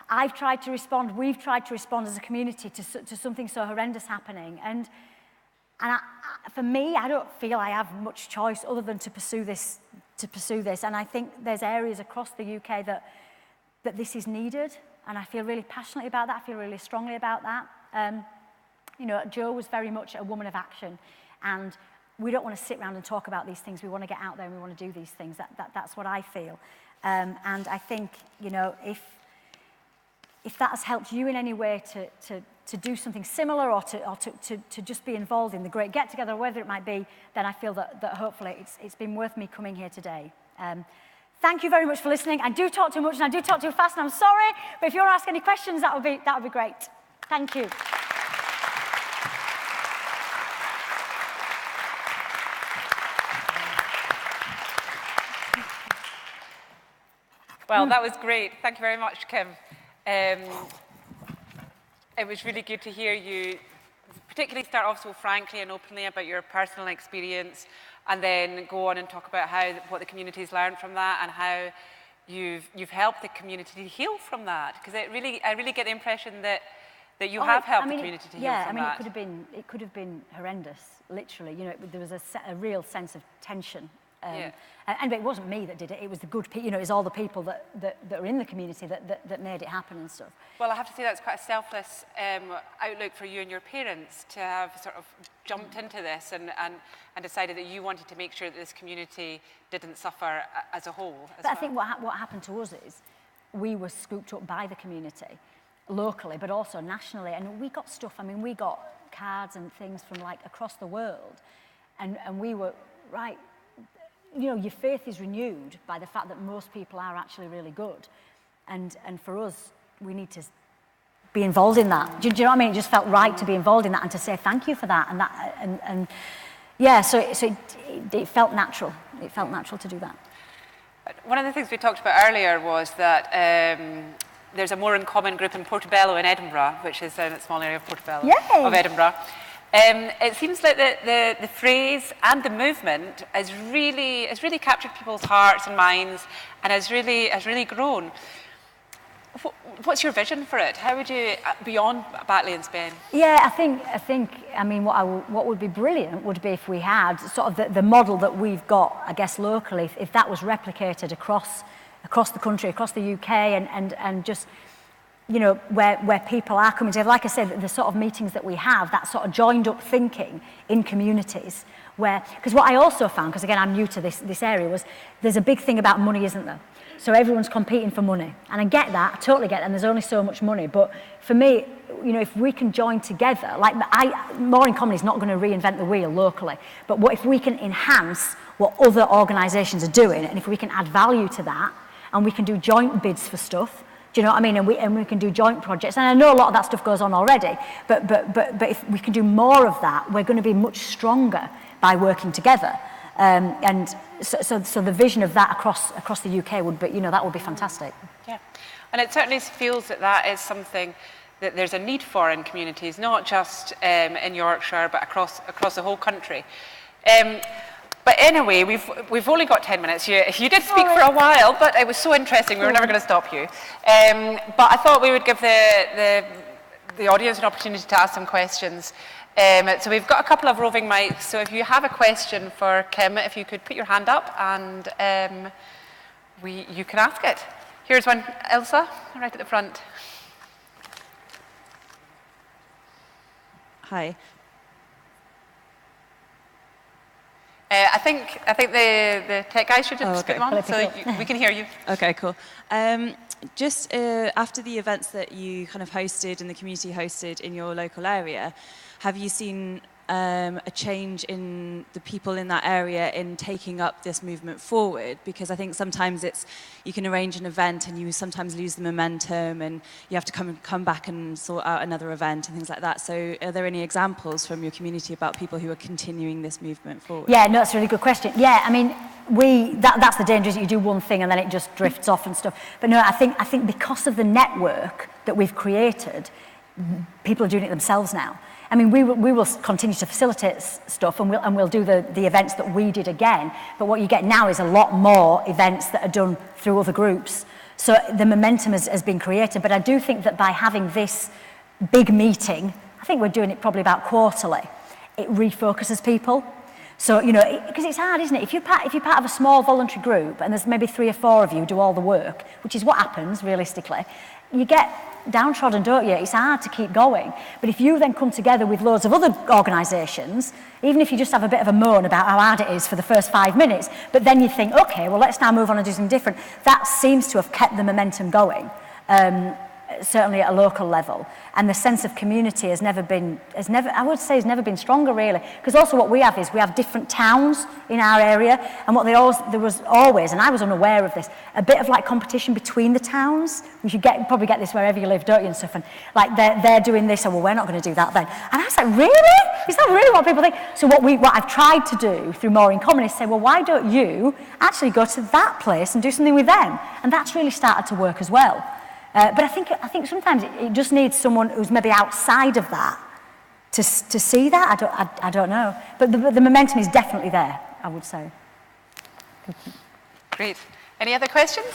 S2: I've tried to respond, we've tried to respond as a community to something so horrendous happening. And for me, I don't feel I have much choice other than to pursue this. And I think there's areas across the UK that this is needed. And I feel really passionately about that. I feel really strongly about that. Jo was very much a woman of action. And we don't want to sit around and talk about these things. We want to get out there and we want to do these things. That's what I feel. And I think, if that has helped you in any way to do something similar or to just be involved in the Great Get-Together, whether it might be, then I feel that hopefully it's been worth me coming here today. Thank you very much for listening. I do talk too much and I do talk too fast, and I'm sorry, but if you want to ask any questions, that would be great. Thank you.
S1: Well, that was great. Thank you very much, Kim. It was really good to hear you particularly start off so frankly and openly about your personal experience, and then go on and talk about what the community's learned from that, and how you've helped the community to heal from that. Because I really get the impression that you have helped the community to heal from that.
S2: It could have been horrendous, literally. You know, there was a real sense of tension. And it wasn't me that did it, it was the good people, you know, it was all the people that are in the community that made it happen and stuff.
S1: Well, I have to say that's quite a selfless outlook for you and your parents to have sort of jumped into this and decided that you wanted to make sure that this community didn't suffer as a whole.
S2: But I think what happened to us is we were scooped up by the community, locally, but also nationally, and we got stuff, I mean, we got cards and things from like across the world, and we were, right, you know, your faith is renewed by the fact that most people are actually really good. And for us, we need to be involved in that. Do you know what I mean? It just felt right to be involved in that and to say thank you for that. And yeah, so it felt natural. It felt natural to do that.
S1: One of the things we talked about earlier was that there's a more in common group in Portobello in Edinburgh, which is a small area of Portobello, of Edinburgh. It seems like the phrase and the movement has really captured people's hearts and minds, and has really grown. What's your vision for it? How would you, beyond Batley and Spain? Yeah,
S2: I think. I mean, what would be brilliant would be if we had sort of the model that we've got, I guess, locally. If that was replicated across the country, across the UK, and just, you know, where people are coming together. Like I said, the sort of meetings that we have, that sort of joined up thinking in communities, where, because what I also found, because again I'm new to this area, was there's a big thing about money, isn't there? So everyone's competing for money, and I get that, I totally get that, and there's only so much money, but for me, you know, if we can join together, like More in Common is not going to reinvent the wheel locally, but what if we can enhance what other organisations are doing, and if we can add value to that, and we can do joint bids for stuff. Do you know what I mean? And we can do joint projects. And I know a lot of that stuff goes on already, but if we can do more of that, we're going to be much stronger by working together. And so the vision of that across the UK would be, you know, that would be fantastic.
S1: Yeah, and it certainly feels that is something that there's a need for in communities, not just in Yorkshire, but across the whole country. But anyway, we've only got 10 minutes. You did speak for a while, but it was so interesting, we were never going to stop you. But I thought we would give the audience an opportunity to ask some questions. So we've got a couple of roving mics, so if you have a question for Kim, if you could put your hand up and you can ask it. Here's one, Elsa, right at the front.
S7: Hi.
S1: I think the tech guy should just put them on, so we can hear you.
S7: Okay, cool. Just after the events that you kind of hosted and the community hosted in your local area, have you seen a change in the people in that area in taking up this movement forward? Because I think sometimes you can arrange an event and you sometimes lose the momentum and you have to come back and sort out another event and things like that. So are there any examples from your community about people who are continuing this movement forward?
S2: Yeah, no, that's a really good question. Yeah, I mean, that's the danger, is that you do one thing and then it just drifts off and stuff. But no, I think because of the network that we've created, people are doing it themselves now. I mean, we will continue to facilitate stuff, and we'll do the events that we did again. But what you get now is a lot more events that are done through other groups. So the momentum has been created. But I do think that by having this big meeting, I think we're doing it probably about quarterly, it refocuses people. So, you know, because it's hard, isn't it? If you're part of a small voluntary group and there's maybe 3 or 4 of you do all the work, which is what happens realistically, you get downtrodden, don't you? It's hard to keep going. But if you then come together with loads of other organisations, even if you just have a bit of a moan about how hard it is for the first 5 minutes, but then you think, okay, well, let's now move on and do something different, that seems to have kept the momentum going. certainly at a local level, and the sense of community has never been stronger, really. Because also what we have is we have different towns in our area, and there was always, and I was unaware of this, a bit of like competition between the towns. You probably get this wherever you live, don't you, and stuff, and like they're doing this, well, we're not going to do that then. And I was like, really? Is that really what people think? So what I've tried to do through More in Common is say, well, why don't you actually go to that place and do something with them? And that's really started to work as well. But I think sometimes it just needs someone who's maybe outside of that to see that. I don't know. But the momentum is definitely there, I would say.
S1: Great. Any other questions?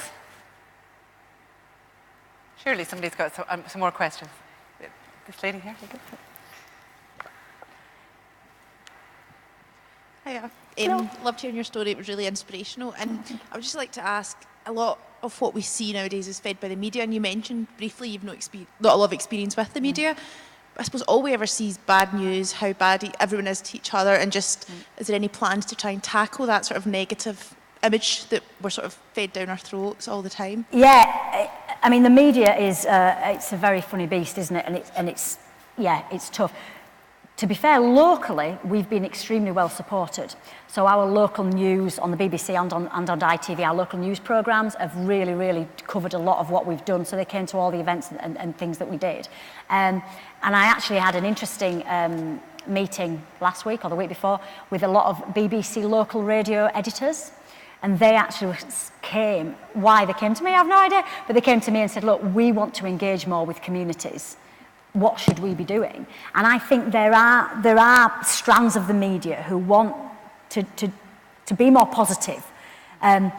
S1: Surely somebody's got some more questions. This lady here.
S8: Hiya. Loved hearing your story. It was really inspirational. And I would just like to ask, a lot of what we see nowadays is fed by the media, and you mentioned briefly you've not a lot of experience with the media. I suppose all we ever see is bad news, how bad everyone is to each other, and just is there any plans to try and tackle that sort of negative image that we're sort of fed down our throats all the time?
S2: Yeah, I mean the media is it's a very funny beast, isn't it? And it's tough. To be fair, locally, we've been extremely well supported. So our local news on the BBC and on ITV, our local news programmes have really, really covered a lot of what we've done. So they came to all the events and things that we did. And I actually had an interesting meeting last week or the week before with a lot of BBC local radio editors. And they actually came, why they came to me, I have no idea, but they came to me and said, look, we want to engage more with communities. What should we be doing? And I think there are strands of the media who want to be more positive, and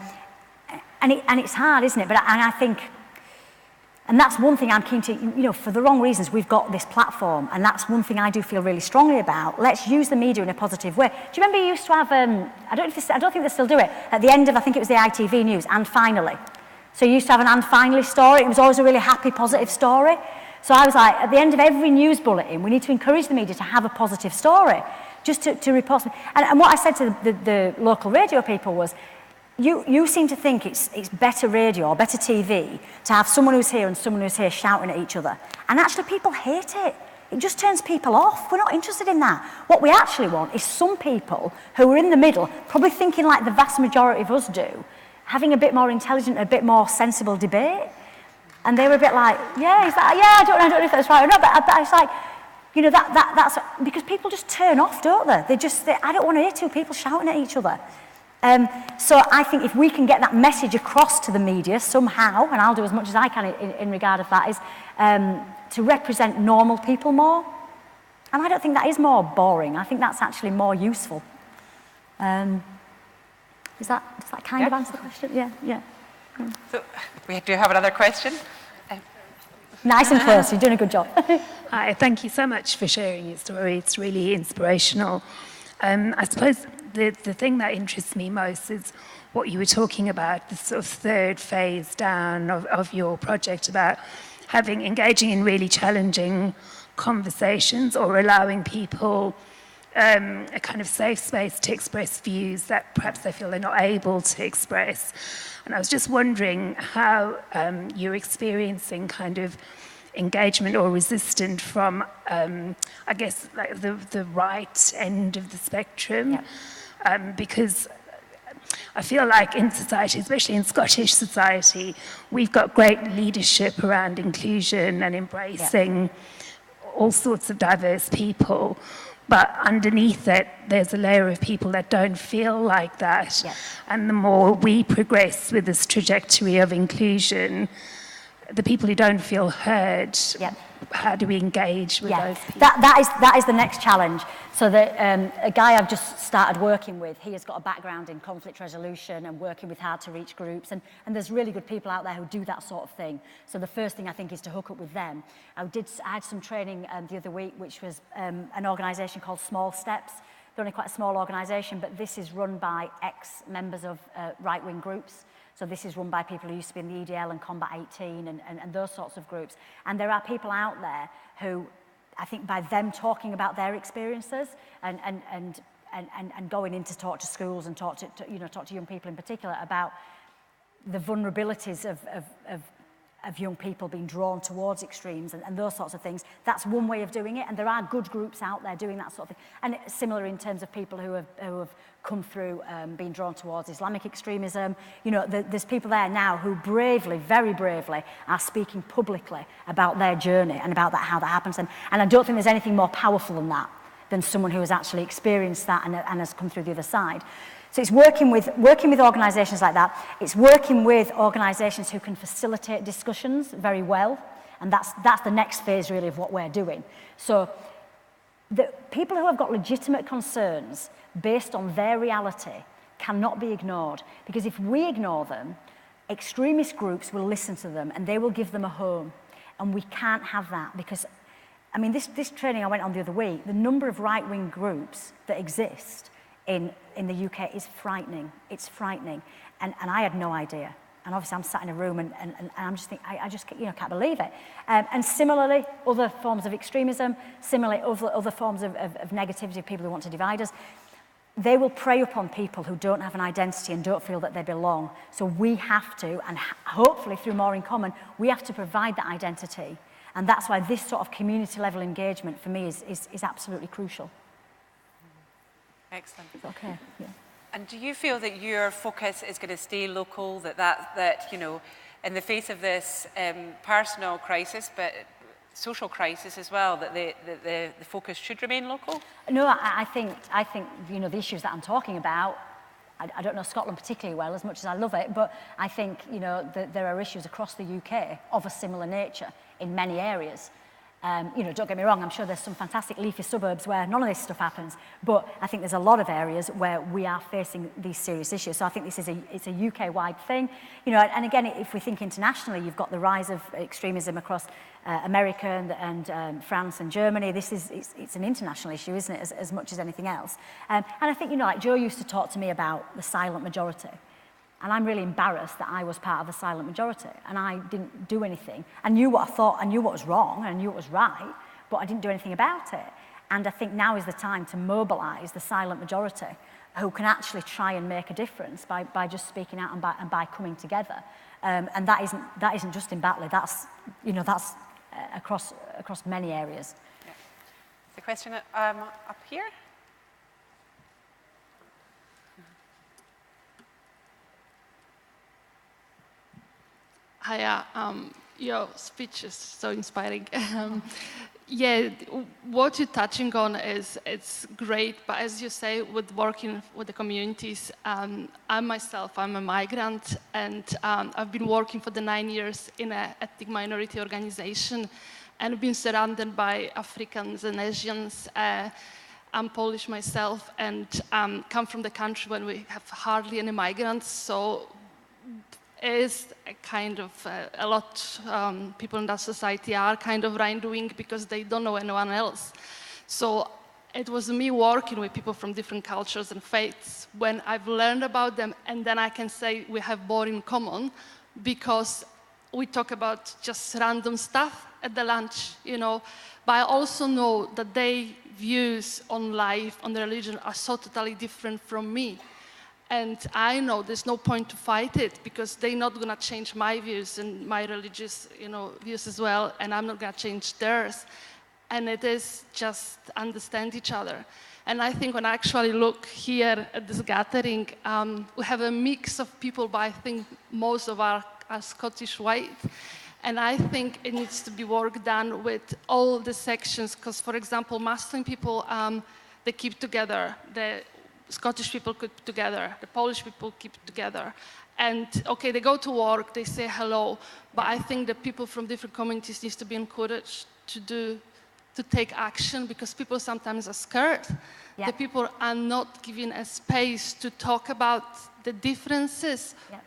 S2: it's hard, isn't it? I think, and that's one thing I'm keen to, for the wrong reasons, we've got this platform, and that's one thing I do feel really strongly about. Let's use the media in a positive way. Do you remember you used to have, I don't think they still do it, at the end of, I think it was the ITV News, and finally. So you used to have an and finally story. It was always a really happy, positive story. So I was like, at the end of every news bulletin, we need to encourage the media to have a positive story, just to report something. And what I said to the local radio people was, you seem to think it's better radio or better TV to have someone who's here and someone who's here shouting at each other. And actually people hate it. It just turns people off. We're not interested in that. What we actually want is some people who are in the middle, probably thinking like the vast majority of us do, having a bit more intelligent, a bit more sensible debate. And they were a bit like, I don't know if that's right or not, but it's like, that's because people just turn off, don't they? I don't want to hear two people shouting at each other. So I think if we can get that message across to the media somehow, and I'll do as much as I can in regard of that, is to represent normal people more. And I don't think that is more boring. I think that's actually more useful. Does that kind of answer the question? Yeah.
S1: So we do have another question.
S2: Nice and close, you're doing a good job.
S9: Hi, thank you so much for sharing your story. It's really inspirational. I suppose the thing that interests me most is what you were talking about, the sort of third phase down of your project about engaging in really challenging conversations or allowing people a kind of safe space to express views that perhaps they feel they're not able to express. And I was just wondering how you're experiencing kind of engagement or resistance from, I guess, like the right end of the spectrum. Yeah. Because I feel like in society, especially in Scottish society, we've got great leadership around inclusion and embracing all sorts of diverse people. But underneath it, there's a layer of people that don't feel like that. Yeah. And the more we progress with this trajectory of inclusion, the people who don't feel heard, how do we engage with those people?
S2: That is the next challenge. So a guy I've just started working with, he has got a background in conflict resolution and working with hard-to-reach groups, and there's really good people out there who do that sort of thing. So the first thing I think is to hook up with them. I had some training the other week, which was an organisation called Small Steps. They're only quite a small organisation, but this is run by ex-members of right-wing groups. So this is run by people who used to be in the EDL and Combat 18 and those sorts of groups. And there are people out there who, I think by them talking about their experiences and going in to talk to schools and talk to young people in particular about the vulnerabilities of young people being drawn towards extremes and those sorts of things. That's one way of doing it, and there are good groups out there doing that sort of thing. And it's similar in terms of people who have come through being drawn towards Islamic extremism. You know, there's people there now who bravely, very bravely, are speaking publicly about their journey and about how that happens. And I don't think there's anything more powerful than that, than someone who has actually experienced that and has come through the other side. So it's working with organisations like that. It's working with organisations who can facilitate discussions very well, and that's the next phase really of what we're doing. So the people who have got legitimate concerns based on their reality cannot be ignored, because if we ignore them, extremist groups will listen to them and they will give them a home, and we can't have that. Because I mean, this training I went on the other week, the number of right-wing groups that exist in the UK is frightening. It's frightening. And I had no idea. And obviously I'm sat in a room and I'm just thinking, I just can't believe it. And similarly, other forms of extremism, similarly other forms of negativity, people who want to divide us, they will prey upon people who don't have an identity and don't feel that they belong. So we have to, and hopefully through More in Common, we have to provide that identity. And that's why this sort of community level engagement for me is absolutely crucial.
S1: Excellent.
S2: Okay. Yeah.
S1: And do you feel that your focus is going to stay local, that you know, in the face of this personal crisis, but social crisis as well, that the focus should remain local?
S2: No, I think you know, the issues that I'm talking about, I don't know Scotland particularly well, as much as I love it, but I think, you know, there are issues across the UK of a similar nature in many areas. You know, don't get me wrong, I'm sure there's some fantastic leafy suburbs where none of this stuff happens, but I think there's a lot of areas where we are facing these serious issues. So I think this is it's a UK-wide thing. You know, and again, if we think internationally, you've got the rise of extremism across America and France and Germany. It's an international issue, isn't it, as much as anything else. And I think, you know, like Joe used to talk to me about the silent majority. And I'm really embarrassed that I was part of the silent majority and I didn't do anything. I knew what I thought, I knew what was wrong, and I knew what was right, but I didn't do anything about it. And I think now is the time to mobilise the silent majority who can actually try and make a difference by just speaking out and by coming together. And that isn't just in Batley, that's across many areas.
S1: Yeah. The question up here.
S10: Hiya, your speech is so inspiring. Yeah, what you're touching on it's great, but as you say, with working with the communities, I'm a migrant, and I've been working for the 9 years in an ethnic minority organization, and been surrounded by Africans and Asians. I'm Polish myself, and come from the country when we have hardly any migrants, so is a kind of a lot people in that society are kind of right-wing because they don't know anyone else. So it was me working with people from different cultures and faiths when I've learned about them, and then I can say we have more in common because we talk about just random stuff at the lunch, you know, but I also know that their views on life, on religion are so totally different from me. And I know there's no point to fight it because they're not going to change my views and my religious, you know, views as well, and I'm not going to change theirs. And it is just understand each other. And I think when I actually look here at this gathering, we have a mix of people, but I think most of our are Scottish white. And I think it needs to be work done with all the sections, because, for example, Muslim people, they keep together. The Scottish people keep together, the Polish people keep together. And okay, they go to work, they say hello, but I think that people from different communities need to be encouraged to take action because people sometimes are scared. Yeah. The people are not given a space to talk about the differences. Yeah.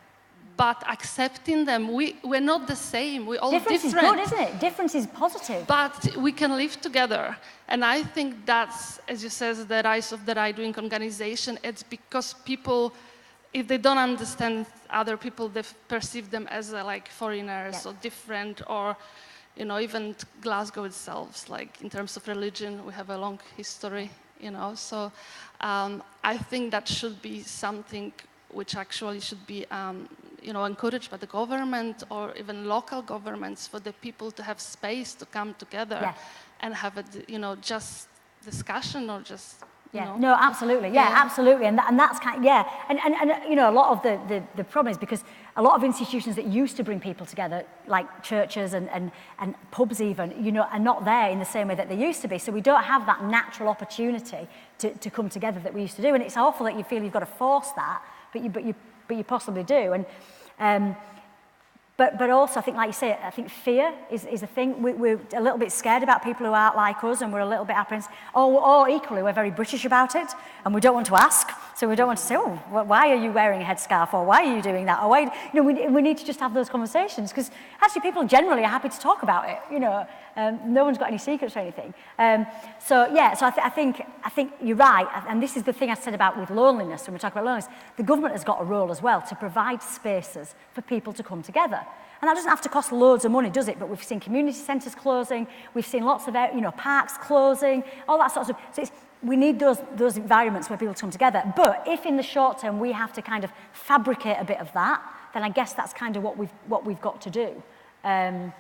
S10: But accepting them, we're not the same, we're all different.
S2: Difference is good, isn't it? Difference is positive.
S10: But we can live together. And I think that's, as you said, the rise of the right-wing organization. It's because people, if they don't understand other people, they perceive them as like foreigners or different, or, you know, even Glasgow itself, like in terms of religion, we have a long history, you know. So I think that should be something which actually should be you know, encouraged by the government or even local governments for the people to have space to come together and have a, you know, just discussion or just, you know.
S2: No, absolutely. Yeah, absolutely. And that's kind of, And you know, a lot of the problem is because a lot of institutions that used to bring people together, like churches and pubs even, you know, are not there in the same way that they used to be. So we don't have that natural opportunity to come together that we used to do. And it's awful that you feel you've got to force that, but you possibly do. And but also, I think, like you say, I think fear is a thing. We're a little bit scared about people who aren't like us, and we're a little bit apprehensive. Or equally, we're very British about it, and we don't want to ask. So we don't want to say, oh, why are you wearing a headscarf, or why are you doing that? Or why, you know, we need to just have those conversations, because actually people generally are happy to talk about it. You know, no one's got any secrets or anything. So I think you're right, and this is the thing I said about with loneliness, when we talk about loneliness, the government has got a role as well to provide spaces for people to come together. And that doesn't have to cost loads of money, does it? But we've seen community centres closing, we've seen lots of, you know, parks closing, all that sort of stuff. So we need those environments where people come together. But if in the short term we have to kind of fabricate a bit of that, then I guess that's kind of what we've got to do.
S1: And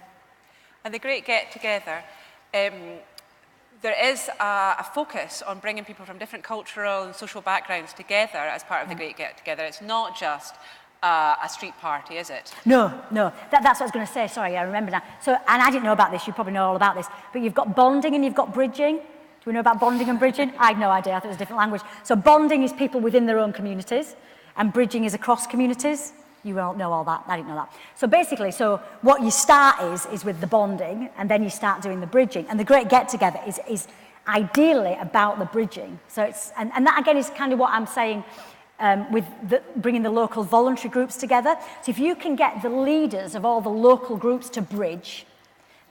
S1: the Great Get Together, there is a focus on bringing people from different cultural and social backgrounds together as part of the Great Get Together. It's not just a street party, is it?
S2: No. That's what I was going to say. Sorry, I remember now. So, and I didn't know about this. You probably know all about this. But you've got bonding and you've got bridging. Do we know about bonding and bridging? I had no idea. I thought it was a different language. So bonding is people within their own communities, and bridging is across communities. You won't know all that. I didn't know that. So basically, what you start is with the bonding, and then you start doing the bridging. And the Great Get Together is ideally about the bridging. So it's and that again is kind of what I'm saying. With bringing the local voluntary groups together. So if you can get the leaders of all the local groups to bridge,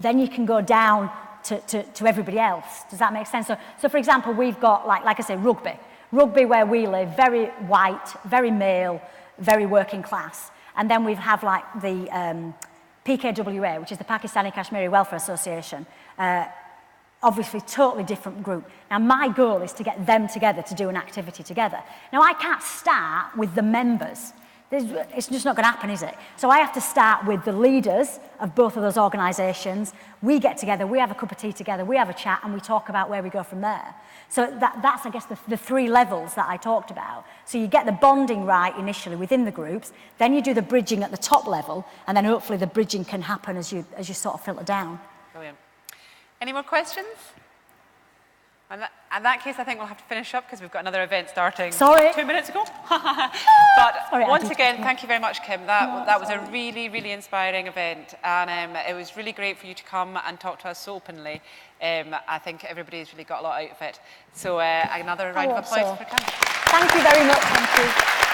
S2: then you can go down to everybody else. Does that make sense? So for example, we've got, like I say, rugby. Rugby where we live, very white, very male, very working class. And then we have like the PKWA, which is the Pakistani Kashmiri Welfare Association. Obviously totally different group. Now my goal is to get them together to do an activity together. Now I can't start with the members. It's just not going to happen, is it? So I have to start with the leaders of both of those organisations. We get together, we have a cup of tea together, we have a chat, and we talk about where we go from there. So that's, I guess, the three levels that I talked about. So you get the bonding right initially within the groups, then you do the bridging at the top level, and then hopefully the bridging can happen as you sort of filter down.
S1: Brilliant. Any more questions? In that case, I think we'll have to finish up because we've got another event starting 2 minutes ago. But once again, thank you very much, Kim. That was a really, really inspiring event, and it was really great for you to come and talk to us so openly. I think everybody's really got a lot out of it. So another round of applause for Kim.
S2: Thank you very much. Thank you.